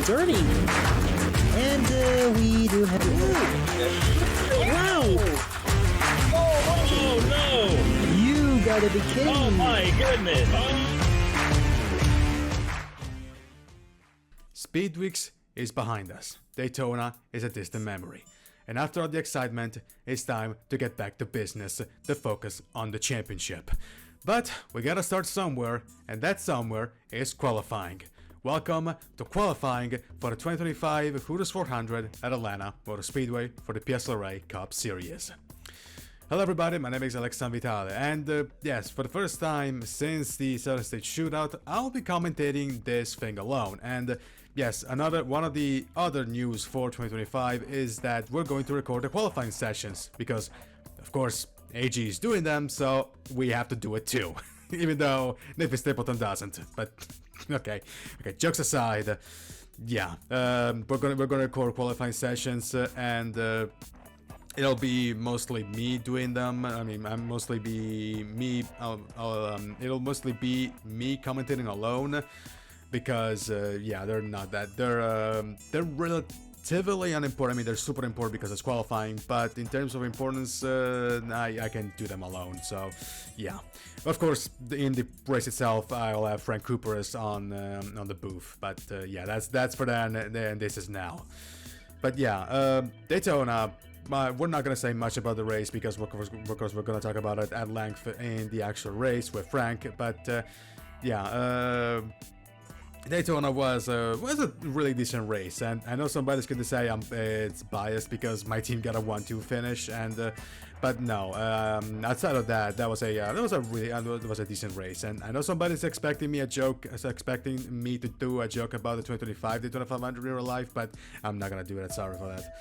dirty. And we do have... Wow! Oh no! You gotta be kidding Oh my goodness! Speed Weeks is behind us. Daytona is a distant memory. And after all the excitement, it's time to get back to business, to focus on the championship. But we gotta start somewhere, and that somewhere is qualifying. Welcome to qualifying for the 2025 Hooters 400 at Atlanta Motor Speedway for the PSRLA Cup Series. Hello everybody, my name is Alex Vitale, and yes, for the first time since the Southern State Shootout, I'll be commentating this thing alone. And yes, one of the other news for 2025 is that we're going to record the qualifying sessions, because of course AG is doing them, so we have to do it too. Even though Niffy Stapleton doesn't. But okay, jokes aside, yeah, we're gonna record qualifying sessions, and it'll be mostly me doing them. I mean, it'll mostly be me commentating alone, because yeah, they're relatively unimportant. I mean, they're super important because it's qualifying, but in terms of importance, I can do them alone. So yeah, of course, in the race itself, I'll have Frank Cooper's on the booth, but yeah, that's for then. And this is now. But yeah, Daytona. We're not going to say much about the race because we're going to talk about it at length in the actual race with Frank. But yeah, Daytona was a really decent race, and I know somebody's going to say it's biased because my team got a 1-2 finish, and but no. Outside of that, that was a decent race, and I know somebody's expecting me to do a joke about the 2025 Daytona 500 in real life, but I'm not gonna do it. Sorry for that.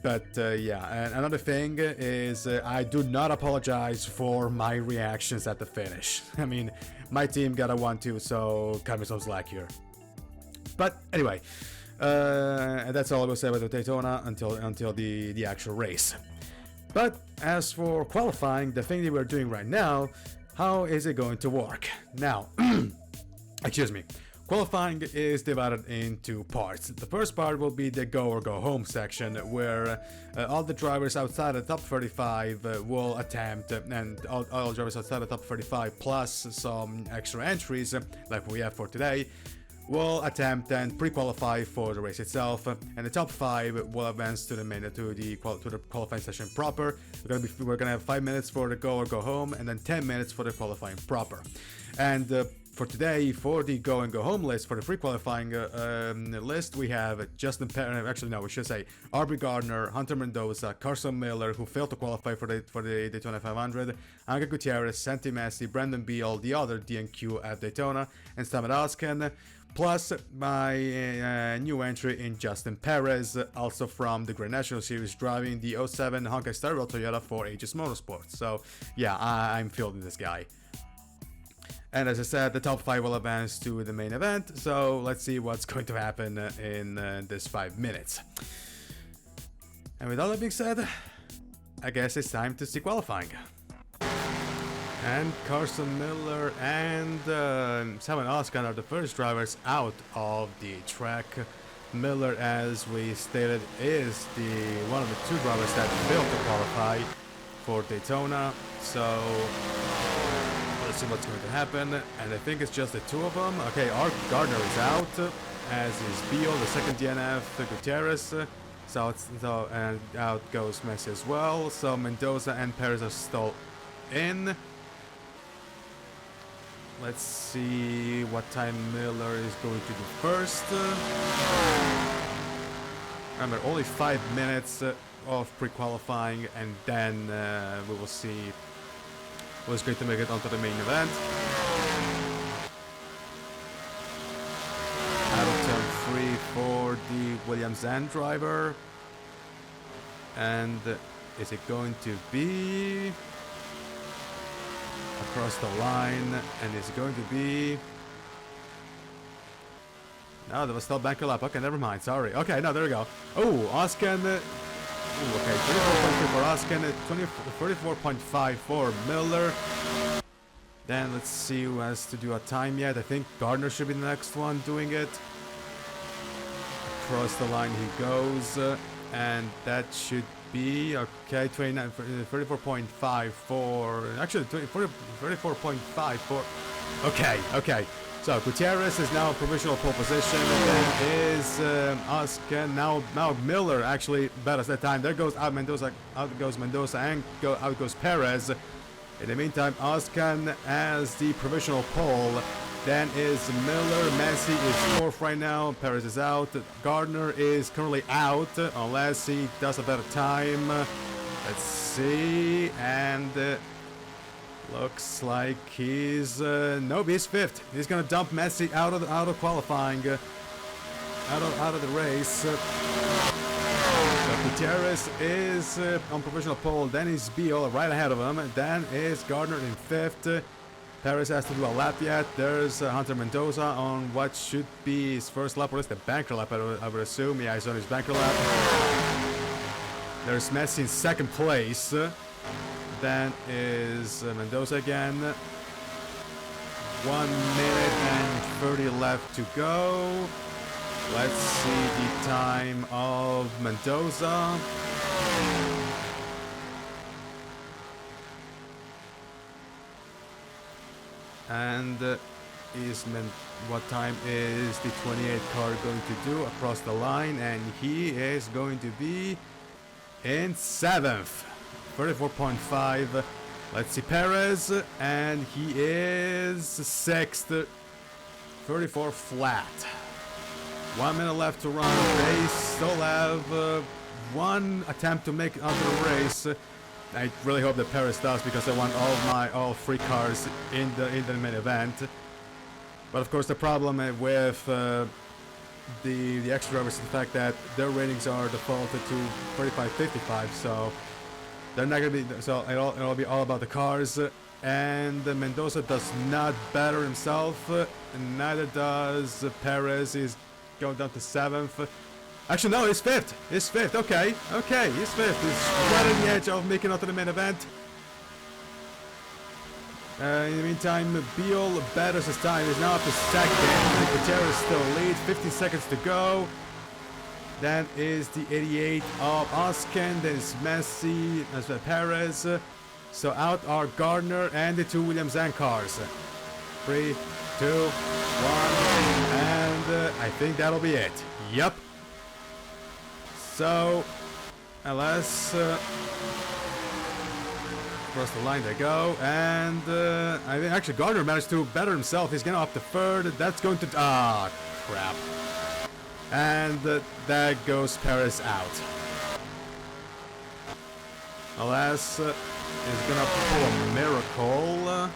But yeah, and another thing is I do not apologize for my reactions at the finish. I mean, my team got a 1-2, so cut me some slack here. But anyway, and that's all I will say about the Daytona until the actual race. But as for qualifying, the thing that we're doing right now, how is it going to work? Now, excuse me. Qualifying is divided into parts. The first part will be the go or go home section, where all the drivers outside the top 35 will attempt, and all drivers outside the top 35 plus some extra entries, like we have for today, will attempt and pre-qualify for the race itself, and the top 5 will advance to the qualifying session proper. We're gonna have 5 minutes for the go or go home, and then 10 minutes for the qualifying proper. And for today, for the go and go home list, for the free qualifying list, we have Justin Perez, actually no, we should say Aubrey Gardner, Hunter Mendoza, Carson Miller, who failed to qualify for the Daytona 500, Angel Gutierrez, Santi Messi, Brandon Beal, the other DNQ at Daytona, and Stamet Osken, plus my new entry in Justin Perez, also from the Grand National Series, driving the 07 Honkai Star Rail Toyota for Aegis Motorsports. So yeah, I'm fielding this guy. And as I said, the top 5 will advance to the main event, so let's see what's going to happen in this 5 minutes. And with all that being said, I guess it's time to see qualifying. And Carson Miller and Simon Oskan are the first drivers out of the track. Miller, as we stated, is one of the 2 drivers that failed to qualify for Daytona, so let's see what's going to happen, and I think it's just the 2 of them. Okay, Art Gardner is out, as is Beal, the second DNF, Gutierrez, and out goes Messi as well. So Mendoza and Perez are still in. Let's see what time Miller is going to do first. Remember, only 5 minutes of pre-qualifying, and then we will see who's going to make it onto the main event. Out of turn 3 for the Williams-N driver. And is it going to be across the line? And is it going to be... No, there was still banker lap. Okay, never mind. Sorry. Okay, no, there we go. Oh, Oskan. Okay, 34.3 for Oskan, 34.5 for Miller. Then let's see who has to do a time yet. I think Gardner should be the next one doing it. across the line he goes, and that should be okay. 29, 34.54. Actually, 34.54. Okay. So Gutierrez is now in provisional pole position. Then is Oscar. Now Miller actually battles that time. There goes out Mendoza, and out goes Perez. In the meantime, Oscan as the provisional pole. Then is Miller. Messi is fourth right now. Perez is out. Gardner is currently out unless he does a better time. Let's see. And looks like he's nope, he's fifth. He's gonna dump Messi out of qualifying, out of the race. So Gutierrez is on provisional pole. Then is Beal right ahead of him. Then is Gardner in fifth. Perez has to do a lap yet. There's Hunter Mendoza on what should be his first lap, or at least the banker lap, I would assume. Yeah, he's on his banker lap. There's Messi in second place. Then is Mendoza again. 1 minute and 30 left to go. Let's see the time of Mendoza. And what time is the 28 car going to do across the line? And he is going to be in 7th. 34.5. Let's see Perez, and he is 6th. 34 flat. 1 minute left to run. They still have one attempt to make it onto the race. I really hope that Perez does, because I want all three cars in the main event. But of course, the problem with the extra drivers is the fact that their ratings are defaulted to 35-55, so they're not gonna be. So it'll be all about the cars. And Mendoza does not better himself. And neither does Perez. He's going down to 7th. Actually, no, he's 5th. He's 5th. Okay, he's 5th. He's right on the edge of making it to the main event. In the meantime, Beal betters his time. He's now up to 2nd. Gutierrez still leads. 15 seconds to go. Then is the 88 of Oscan. Then is Messi. That's Perez. So out are Gardner and the two Williams and cars. 3, 2, 1, and I think that'll be it. Yep. So, LS across the line they go, and I think actually Gardner managed to better himself. He's getting up to 3rd. That's going to crap. And that goes Perez out. LS is gonna pull a miracle.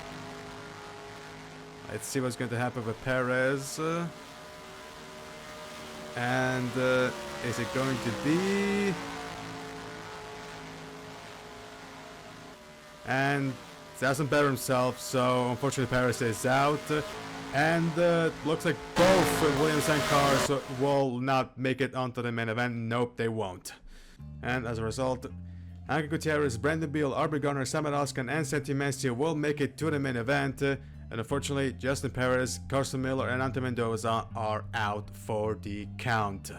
Let's see what's going to happen with Perez. And is it going to be? And doesn't better himself, so unfortunately Perez is out. And looks like both Williams and cars will not make it onto the main event. Nope, they won't. And as a result, Angel Gutierrez, Brandon Beal, Arbor Garner, Samuel Oscan, and Santi Messi will make it to the main event. And unfortunately, Justin Perez, Carson Miller, and Ante Mendoza are out for the count.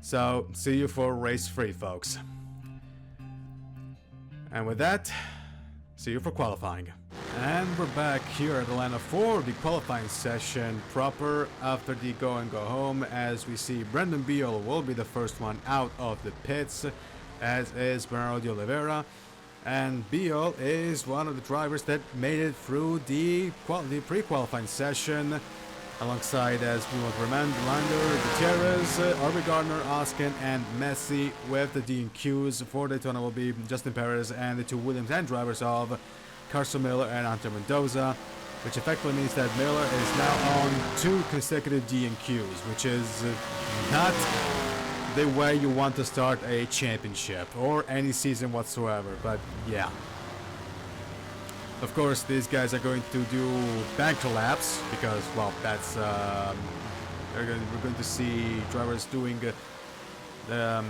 So, see you for race 3, folks. And with that, see you for qualifying. And we're back here at Atlanta for the qualifying session proper after the go and go home, as we see Brandon Beal will be the first one out of the pits, as is Bernardo de Oliveira. And Beal is one of the drivers that made it through the pre-qualifying session, alongside as we want Lander, Gutierrez, Arbor Gardner, Oscan, and Messi. With the DNQs for Daytona will be Justin Perez and the two Williams and drivers of Carson Miller and Hunter Mendoza, which effectively means that Miller is now on 2 consecutive DNQs, which is not the way you want to start a championship or any season whatsoever. But yeah, of course these guys are going to do banker laps, because well, that's we're going to see drivers doing we'll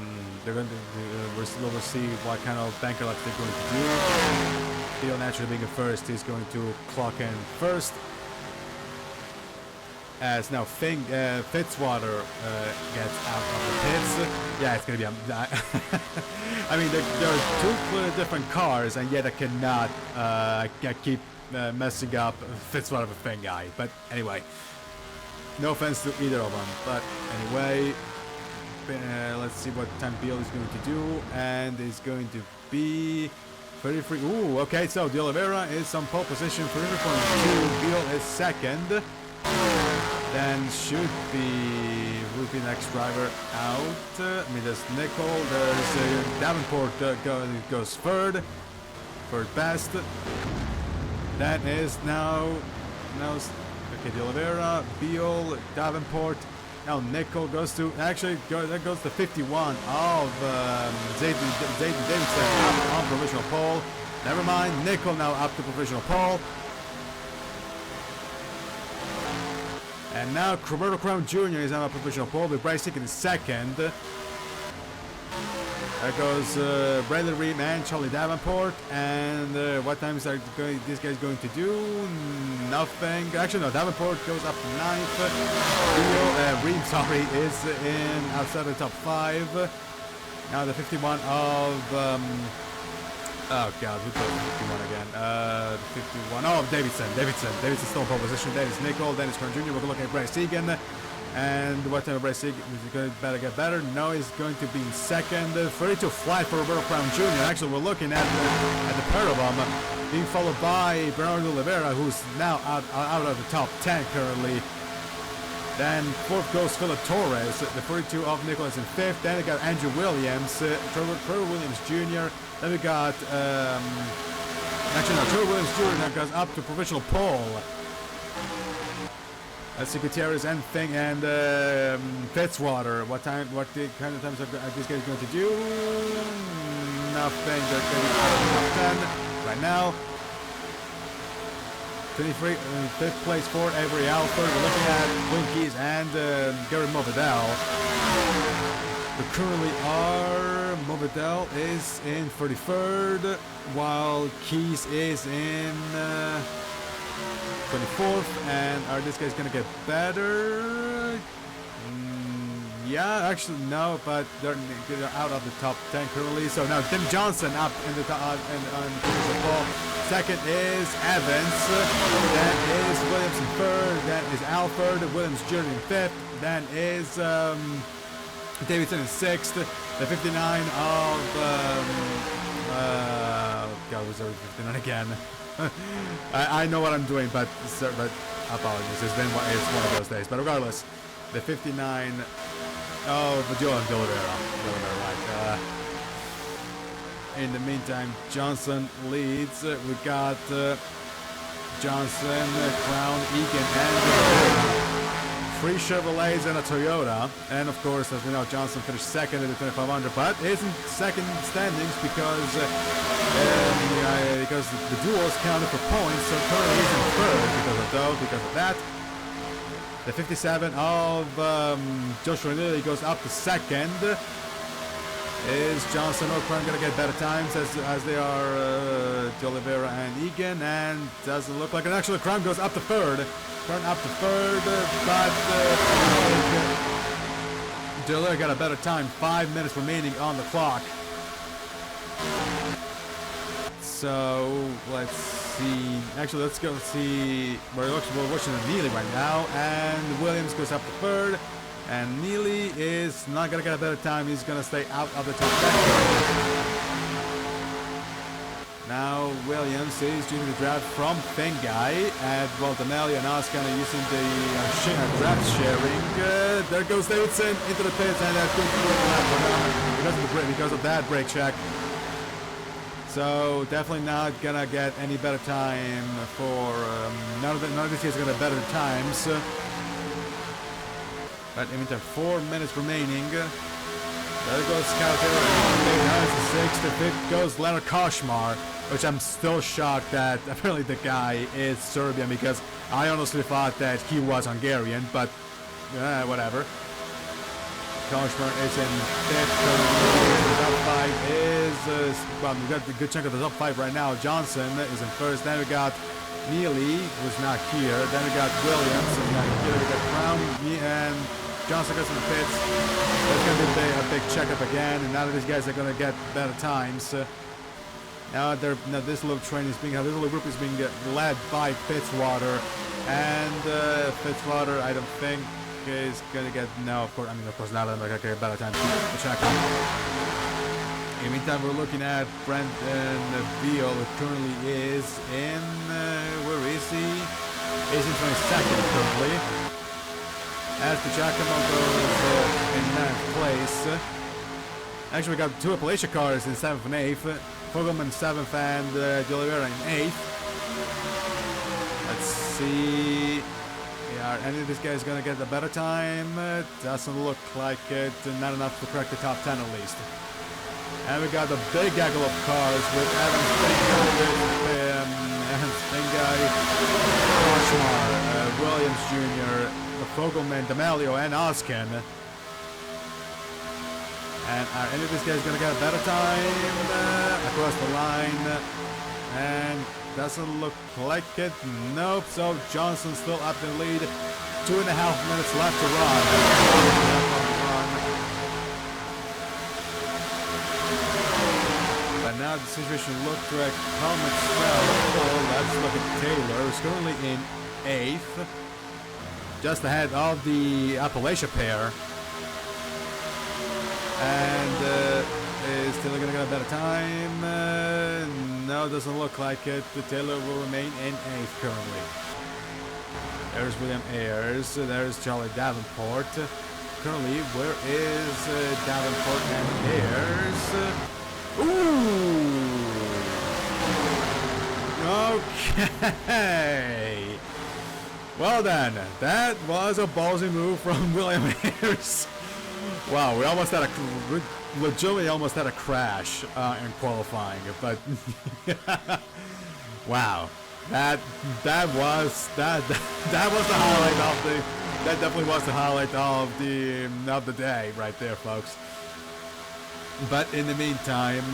see what kind of banker laps they're going to do. Theo naturally being a first, he's going to clock in first. as now Fitzwater gets out of the pits. Yeah, it's gonna be I mean, there are two clearly different cars, and yet I cannot keep messing up Fitzwater with Finn guy. But anyway, no offense to either of them. But anyway, let's see what time Beal is going to do, and it's going to be 33. Ooh, okay, so De Oliveira is on pole position for 3.2. Beal is second. Then should be next driver out. I mean, there's Nickel, there's Davenport goes third best. That is now okay, De Oliveira, Beal, Davenport. Now Nickel goes to that goes to 51 of Zayden Davidson up on provisional pole. Never mind, Nickel now up to provisional pole. And now Roberto Crown Jr. is on a provisional pole with Bryce Higgins in second. There goes Bradley Reed and Charlie Davenport. And what time is this guy's going to do? Nothing. Actually, no. Davenport goes up to 9th. Reed, sorry, is in outside the top 5. Now the 51 of. Oh god, who goes 51 again? 51. Oh, Davidson still in pole position. That is Nickel. Dennis Crown Jr. We're looking at Bryce Egan. And what time of Bryce Egan is going to better get better? No, he's going to be in second. 32 flat for Roberto Crown Jr. Actually, we're looking at the pair of them being followed by Bernardo Oliveira, who's now out of the top 10 currently. Then fourth goes Philip Torres, the 42 of Nicholas in fifth. Then we got Andrew Williams, Trevor Williams Jr. Then we got, Trevor Williams Jr. now goes up to provisional pole. Let's see, Gutierrez and Thing and Fitzwater. What kind of times are these guys going to do? Nothing. They're going to be out of the top 10 right now. 23, fifth place for Avery Alford. We're looking at Wayne Keys and Gary Movidell. But currently Movidell is in 33rd, while Keys is in 24th. And are these guys going to get better? Yeah, actually no, but they're out of the top 10 currently. So now Tim Johnson up in the top on the ball. Second is Evans. Then is Williams in third. Then is Alford. Williams Jr. in fifth. Then is Davidson in sixth. The 59 of God, was there 59 again? I know what I'm doing, but apologies. It's one of those days. But regardless, the 59 of Joe and De Oliveira, right? In the meantime, Johnson leads. We got Johnson, Crown, Egan, and 3 Chevrolets and a Toyota. And of course, as we know, Johnson finished second in the 2500, but isn't second standings because the duels counted for points, so currently he's in third because of that. The 57 of Joshua Neely goes up to second. Is Johnson or Crown going to get better times as they are De Oliveira and Egan? And doesn't look like it. Actually, Crown goes up to third. Crown up to third, but De Oliveira got a better time. 5 minutes remaining on the clock. So let's see. Actually, let's go see. We're watching the Neely right now, and Williams goes up to third. And Neely is not going to get a better time. He's going to stay out of the top 10. Now Williams is doing the draft from Fengai at Valdamelia. Now it's kind of using the draft sharing. There goes Davidson into the pits, and that's good for him because of that brake check. So definitely not going to get any better time for... none of these guys are going to have better times. But in the meantime, 4 minutes remaining. There goes Scalater. Now it's the 6th. The 5th goes Leonard Koshmar, which I'm still shocked that apparently the guy is Serbian, because I honestly thought that he was Hungarian, but whatever. Koshmar is in 5th. The top 5 is, well, we got a good chunk of the top 5 right now. Johnson is in 1st. Then we got Neely was not here. Then we got Williams, and then here we got Brown, and Johnson goes in the pits. There's going to be a big checkup again, and now these guys are going to get better times. Now this little train is being, this little group is being led by Fitzwater, and Fitzwater, I don't think is going to get, no, of course not. I'm going to get a better time to check up. In the meantime, we're looking at Brendan Veal, who currently is in, where is he? He's in 22nd currently. As the Giacomo goes in 9th place. Actually, we got two Appalachia cars in 7th and 8th. Fogelman 7th and De Oliveira in 8th. Let's see. Are any of these guys going to get a better time? Doesn't look like it. Not enough to crack the top 10 at least. And we got a big gaggle of cars with Evans, Spingai, Koshmar, Williams Jr., Fogelman, D'Amelio, and Oskin. And are any of these guys going to get a better time across the line? And doesn't look like it. Nope. So Johnson's still up in the lead. 2.5 minutes left to run. But now the situation looks like helmets fell. Let's look at Taylor, who's currently in 8th. Just ahead of the Appalachia pair. And is Taylor going to get a better time? No, doesn't look like it. Taylor will remain in 8th currently. There's William Ayers. There's Charlie Davenport. Currently, where is Davenport and Ayers? Ooh! Okay! Well then, that was a ballsy move from William Ayers. Wow, we almost had legitimately almost had a crash in qualifying, but wow, that was the highlight of that definitely was the highlight of the day right there, folks. But in the meantime,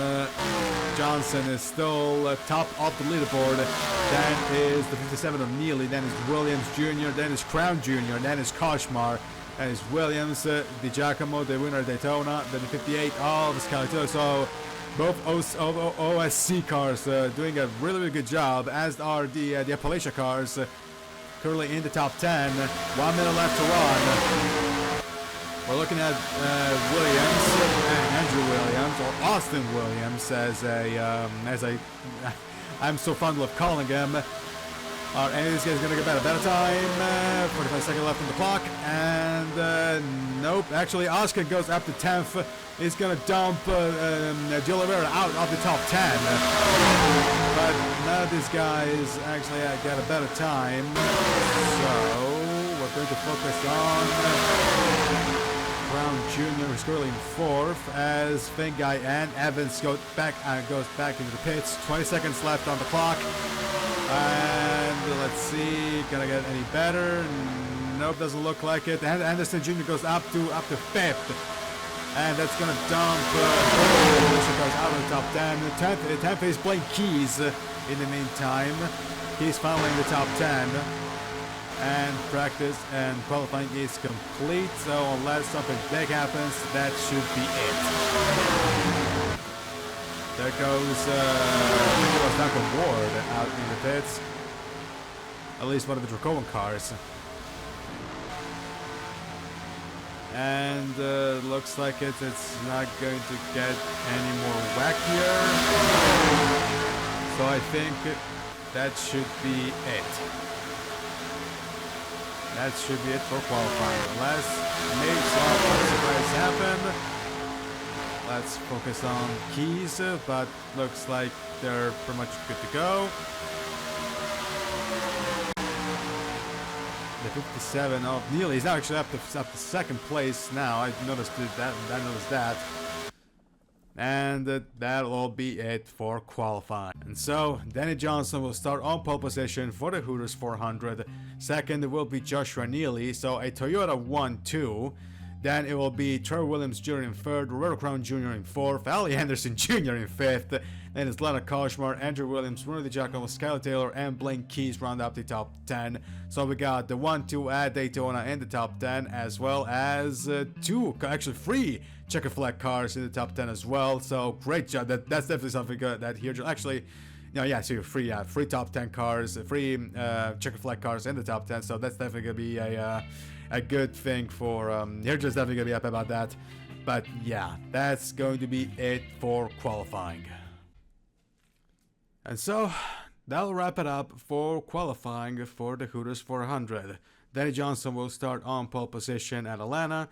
Johnson is still top of the leaderboard. Then is the 57 of Neely. Then is Williams Jr. Then is Crown Jr. Then is Koshmar. Then is Williams, Di Giacomo, the winner of Daytona. Then the 58 of Scalito. So both OSC cars doing a really good job, as are the Appalachia cars. Currently in the top 10. 1 minute left to run. We're looking at Williams, Andrew Williams, or Austin Williams, as I'm so fond of calling him. Are any of these guys going to get a better time? 45 seconds left on the clock, and nope. Actually, Oscar goes up to 10th. He's going to dump Gil Rivera out of the top 10. But none of these guys actually get a better time. So we're going to focus on Brown Jr., who's currently in 4th, as Finguy and Evans goes back into the pits. 20 seconds left on the clock. And let's see, gonna get any better? Nope, doesn't look like it. And Anderson Jr. goes up to 5th. And that's gonna dump goes out of the top 10. 10th is Blake Keys in the meantime. He's finally in the top 10. And practice and qualifying is complete, so unless something big happens, that should be it. There goes Duncan Ward out in the pits. At least one of the Dracoan cars. And looks like it's not going to get any more wackier. So I think that should be it. That should be it for qualifying. Unless maybe some surprise happen. Let's focus on keys, but looks like they're pretty much good to go. The 57 of Neely is now actually up to 2nd place now. I noticed that. And that'll be it for qualifying. And so, Danny Johnson will start on pole position for the Hooters 400. Second will be Joshua Neely, so a Toyota 1-2. Then it will be Trevor Williams Jr. in 3rd, Roberto Crown Jr. in 4th, Ali Anderson Jr. in 5th, then it's Leonard Koshmar, Andrew Williams, Rudy Giacomo, Skylar Taylor, and Blaine Keys round up the top 10. So we got the 1-2 at Daytona in the top 10, as well as 3 checker flag cars in the top 10 as well. So great job. That's definitely something good that here. Actually, so free top 10 cars, free checker flag cars in the top 10. So that's definitely gonna be a good thing for Hirja's definitely gonna be happy about that. But yeah, that's going to be it for qualifying. And so that'll wrap it up for qualifying for the Hooters 400. Danny Johnson will start on pole position at Atlanta,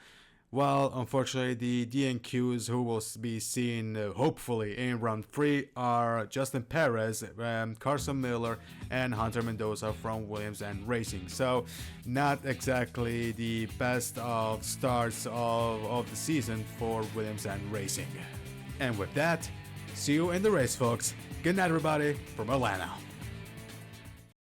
while unfortunately the DNQs who will be seen hopefully in round 3 are Justin Perez, Carson Miller, and Hunter Mendoza from Williams and Racing. So not exactly the best of starts of the season for Williams and Racing. And with that, see you in the race, folks. Good night, everybody, from Atlanta.